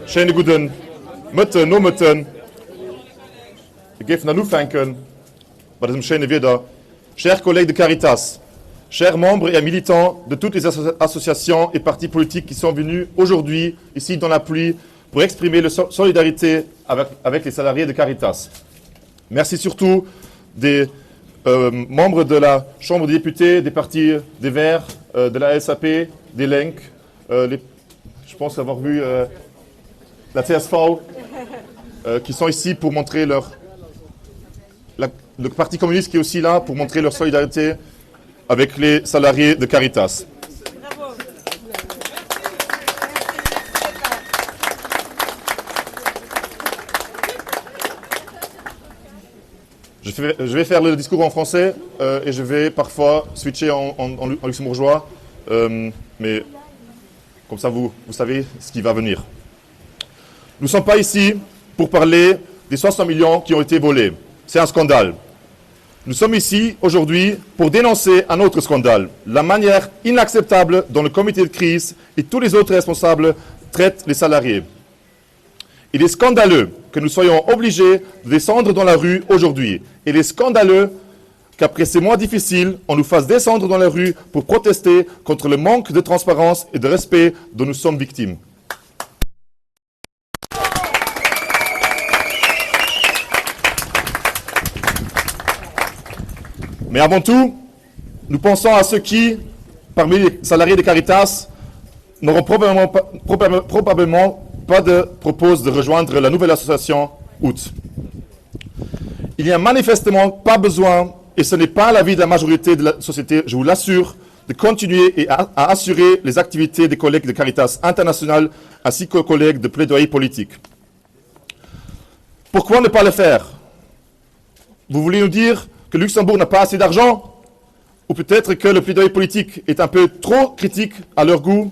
Schönen guten Morgen, Nommeten. Ich gebe an anfangen bei diesem schönen Wetter. Chers collègues de Caritas, chers membres et militants de toutes les associations et partis politiques qui sont venus aujourd'hui, ici dans la pluie, pour exprimer leur solidarité avec les salariés de Caritas. Merci surtout des membres de la Chambre des députés, des partis des Verts, de la SAP, des LENC, je pense avoir vu la CSV, qui sont ici pour montrer le Parti communiste qui est aussi là pour montrer leur solidarité avec les salariés de Caritas. Bravo. Je vais faire le discours en français et je vais parfois switcher en luxembourgeois, mais comme ça vous savez ce qui va venir. Nous ne sommes pas ici pour parler des 60 millions qui ont été volés. C'est un scandale. Nous sommes ici aujourd'hui pour dénoncer un autre scandale, la manière inacceptable dont le comité de crise et tous les autres responsables traitent les salariés. Il est scandaleux que nous soyons obligés de descendre dans la rue aujourd'hui. Il est scandaleux qu'après ces mois difficiles, on nous fasse descendre dans la rue pour protester contre le manque de transparence et de respect dont nous sommes victimes. Mais avant tout, nous pensons à ceux qui, parmi les salariés de Caritas, n'auront probablement pas de propose de rejoindre la nouvelle association Août. Il n'y a manifestement pas besoin, et ce n'est pas l'avis de la majorité de la société, je vous l'assure, de continuer et à assurer les activités des collègues de Caritas International ainsi qu'aux collègues de plaidoyer politique. Pourquoi ne pas le faire? Vous voulez nous dire que Luxembourg n'a pas assez d'argent? Ou peut-être que le plaidoyer politique est un peu trop critique à leur goût?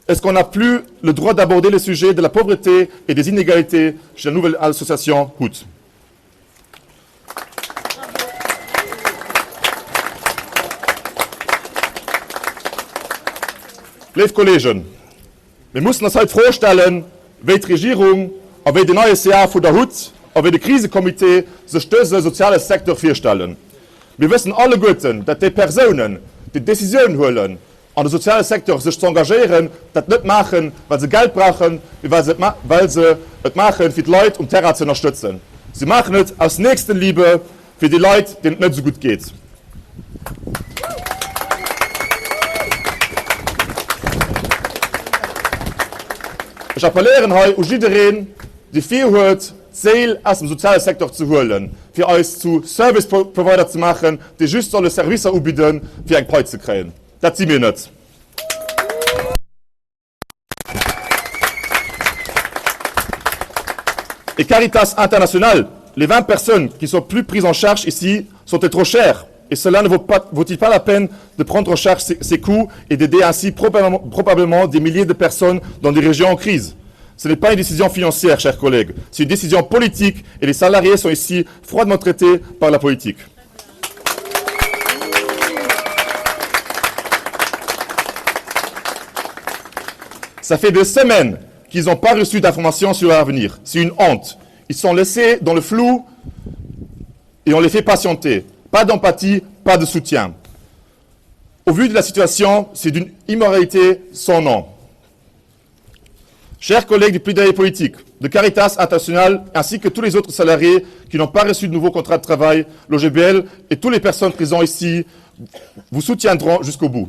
Est-ce qu'on n'a plus le droit d'aborder le sujet de la pauvreté et des inégalités chez la nouvelle association Hout? Liebe Kollegen, wir müssen uns heute vorstellen, wie die Regierung, wie die neue CA von der Hut, wie das Krisenkomitee sich diesen sozialen Sektor vorstellen. Wir wissen alle gut, dass die Personen, die Decisionen holen, an den sozialen Sektor sich zu engagieren, das nicht machen, weil sie Geld brauchen, weil sie es machen, für die Leute, um Terra zu unterstützen. Sie machen es aus Nächstenliebe für die Leute, denen es nicht so gut geht. Ich appelliere heute an jeden, der viel hört, Ziel aus dem sozialen Sektor zu holen, für uns zu Service Provider zu machen, die just alle Services anbieten, für einen Preis zu kriegen. Das sind wir nicht. Et Caritas International, les 20 personnes qui sont plus prises en charge ici sont trop chères. Et cela ne vaut-il pas la peine de prendre en charge ces coûts et d'aider ainsi probablement des milliers de personnes dans des régions en crise? Ce n'est pas une décision financière, chers collègues, c'est une décision politique et les salariés sont ici froidement traités par la politique. Ça fait 2 semaines qu'ils n'ont pas reçu d'informations sur leur avenir. C'est une honte. Ils sont laissés dans le flou et on les fait patienter. Pas d'empathie, pas de soutien. Au vu de la situation, c'est d'une immoralité sans nom. Chers collègues du plaidoyer politique, de Caritas International, ainsi que tous les autres salariés qui n'ont pas reçu de nouveau contrat de travail, l'OGBL et toutes les personnes présentes ici vous soutiendront jusqu'au bout.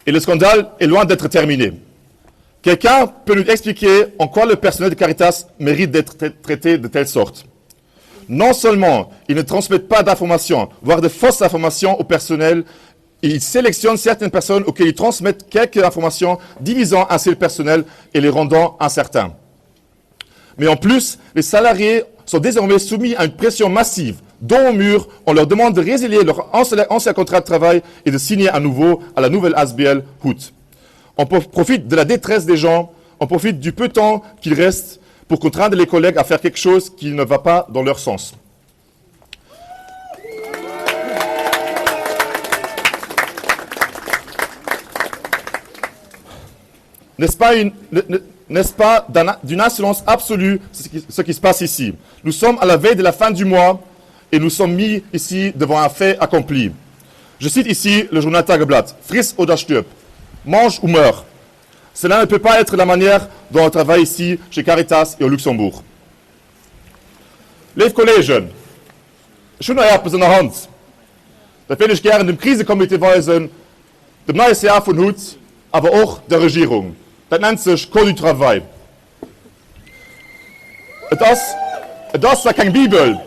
Et le scandale est loin d'être terminé. Quelqu'un peut nous expliquer en quoi le personnel de Caritas mérite d'être traité de telle sorte? Non seulement ils ne transmettent pas d'informations, voire de fausses informations au personnel, et ils sélectionnent certaines personnes auxquelles ils transmettent quelques informations, divisant ainsi le personnel et les rendant incertains. Mais en plus, les salariés sont désormais soumis à une pression massive. Dos au mur, on leur demande de résilier leur ancien contrat de travail et de signer à nouveau à la nouvelle ASBL Hout. On profite de la détresse des gens, on profite du peu de temps qu'il reste pour contraindre les collègues à faire quelque chose qui ne va pas dans leur sens. N'est-ce pas d'une insolence absolue ce qui se passe ici? Nous sommes à la veille de la fin du mois et nous sommes mis ici devant un fait accompli. Je cite ici le journal Tageblatt. Friss oder stirb. Mange ou meurs. Cela ne peut pas être la manière dont on travaille ici chez Caritas et au Luxembourg. Lieve Kollegen, schon noch etwas in der Hand. Da will ich gerne dem Krisenkomitee weisen, dem neuen CA von Hut, aber auch der Regierung. Das nennt sich Code du Travail. Das ist keine Bibel.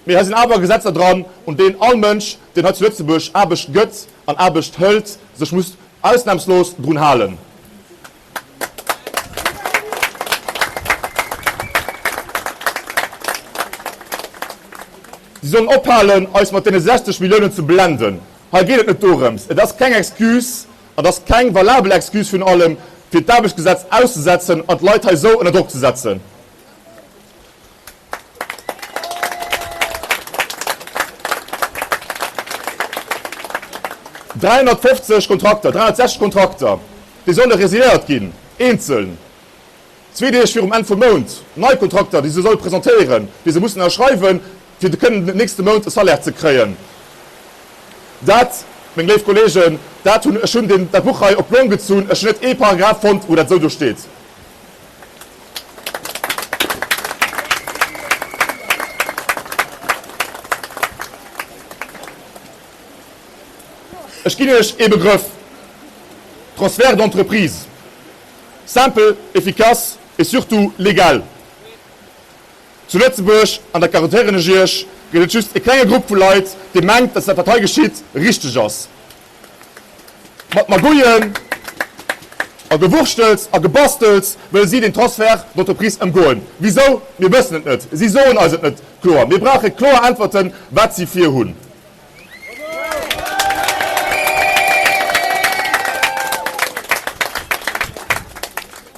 Wir sind aber Gesetze dran und den allen Menschen, den heute Lützeburg Arbeit Gött an Arbeit hält, sich muss ausnahmslos dran halten. Sie sollen abhalten, uns mit den 60 Millionen zu blenden. Hier geht es nicht darum. Das ist keine Excuse und das ist keine valable Excuse von allem, für das Arbeitsgesetz auszusetzen und die Leute so unter Druck zu setzen. ...350 Kontrakte, 360 Kontrakte, die sollen resiliert gehen, einzeln. Zweitens für Ende vom Monat, neue Kontrakte, die sie sollen präsentieren, die sie müssen erschreiben, für die können nächsten Monat ein Salär zu kriegen. Das, meine lieben Kollegen, da tun schon den Buch auf Plan gezogen, es steht ein Paragraph von, wo das so steht. Ich kenne euch einen Begriff. Transfert d'entreprise. Simple, efficace et surtout légal. Zu Lützeburg, an der Charakterischen Kirche, gibt es just eine kleine Gruppe von Leuten, die meint, dass der Partei geschieht, richtig ist. Mit Magouillen, gewurstelt, gebastelt, weil sie den Transfer d'entreprise umgehen. Wieso? Wir wissen es nicht. Sie sagen also nicht klar. Wir brauchen klare Antworten, was sie für haben.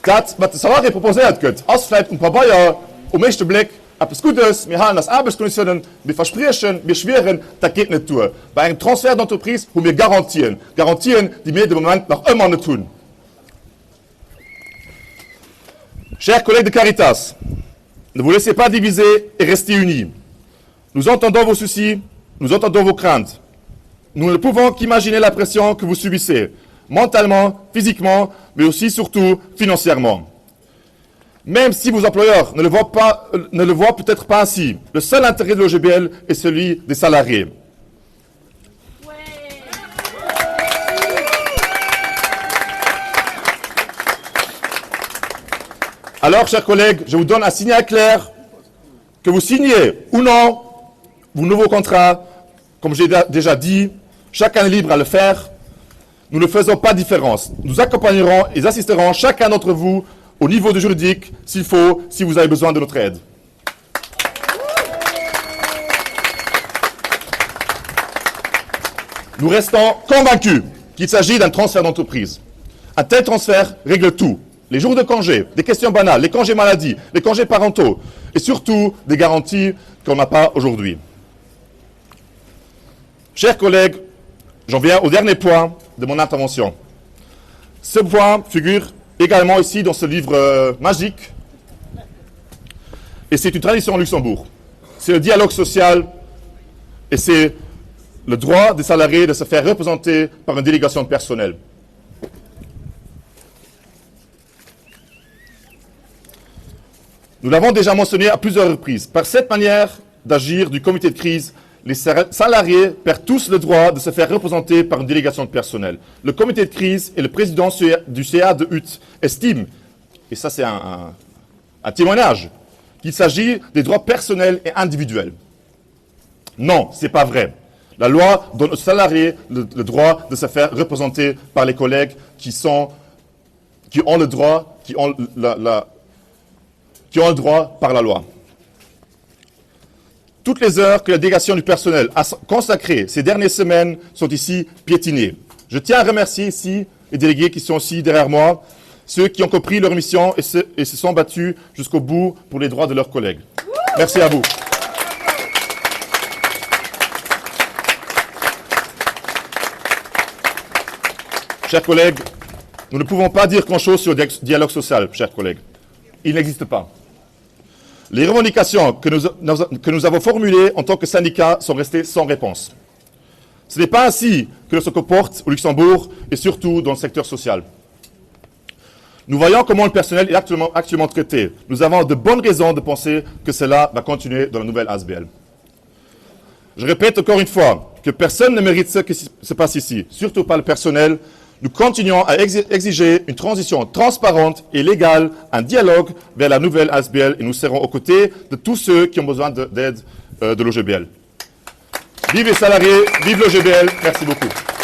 Das, was das Salarié proposiert wird, ist vielleicht ein paar Bayer um den ersten Blick etwas Gutes. Wir haben das Arbeitskonditionen, wir versprechen, wir schwören, das geht nicht durch. Bei einem Transfer d'entreprise haben wir Garantien. Garantien, die wir im Moment noch immer nicht tun. Chers collègues de Caritas, ne vous laissez pas diviser et restez unis. Nous entendons vos soucis, nous entendons vos craintes. Nous ne pouvons qu'imaginer la pression que vous subissez, mentalement, physiquement, mais aussi surtout financièrement. Même si vos employeurs ne le voient peut-être pas ainsi, le seul intérêt de l'OGBL est celui des salariés. Alors, chers collègues, je vous donne un signal clair que vous signez ou non vos nouveaux contrats. Comme j'ai déjà dit, chacun est libre à le faire. Nous ne faisons pas de différence. Nous accompagnerons et assisterons chacun d'entre vous au niveau du juridique, s'il faut, si vous avez besoin de notre aide. Nous restons convaincus qu'il s'agit d'un transfert d'entreprise. Un tel transfert règle tout. Les jours de congé, des questions banales, les congés maladie, les congés parentaux, et surtout des garanties qu'on n'a pas aujourd'hui. Chers collègues, j'en viens au dernier point de mon intervention. Ce point figure également ici dans ce livre magique, et c'est une tradition au Luxembourg. C'est le dialogue social, et c'est le droit des salariés de se faire représenter par une délégation de personnel. Nous l'avons déjà mentionné à plusieurs reprises. Par cette manière d'agir du comité de crise, les salariés perdent tous le droit de se faire représenter par une délégation de personnel. Le comité de crise et le président du CA de HUT estiment, et ça c'est un témoignage, qu'il s'agit des droits personnels et individuels. Non, ce n'est pas vrai. La loi donne aux salariés le droit de se faire représenter par les collègues qui ont le droit, qui ont le droit par la loi. Toutes les heures que la délégation du personnel a consacrées ces dernières semaines sont ici piétinées. Je tiens à remercier ici les délégués qui sont ici derrière moi, ceux qui ont compris leur mission et se sont battus jusqu'au bout pour les droits de leurs collègues. Merci à vous. Chers collègues, nous ne pouvons pas dire grand-chose sur le dialogue social, chers collègues. Il n'existe pas. Les revendications que nous avons formulées en tant que syndicat sont restées sans réponse. Ce n'est pas ainsi que se comporte au Luxembourg et surtout dans le secteur social. Nous voyons comment le personnel est actuellement traité. Nous avons de bonnes raisons de penser que cela va continuer dans la nouvelle ASBL. Je répète encore une fois que personne ne mérite ce qui se passe ici, surtout pas le personnel. Nous continuons à exiger une transition transparente et légale, un dialogue vers la nouvelle ASBL et nous serons aux côtés de tous ceux qui ont besoin d'aide de l'OGBL. Vive les salariés, vive l'OGBL, merci beaucoup.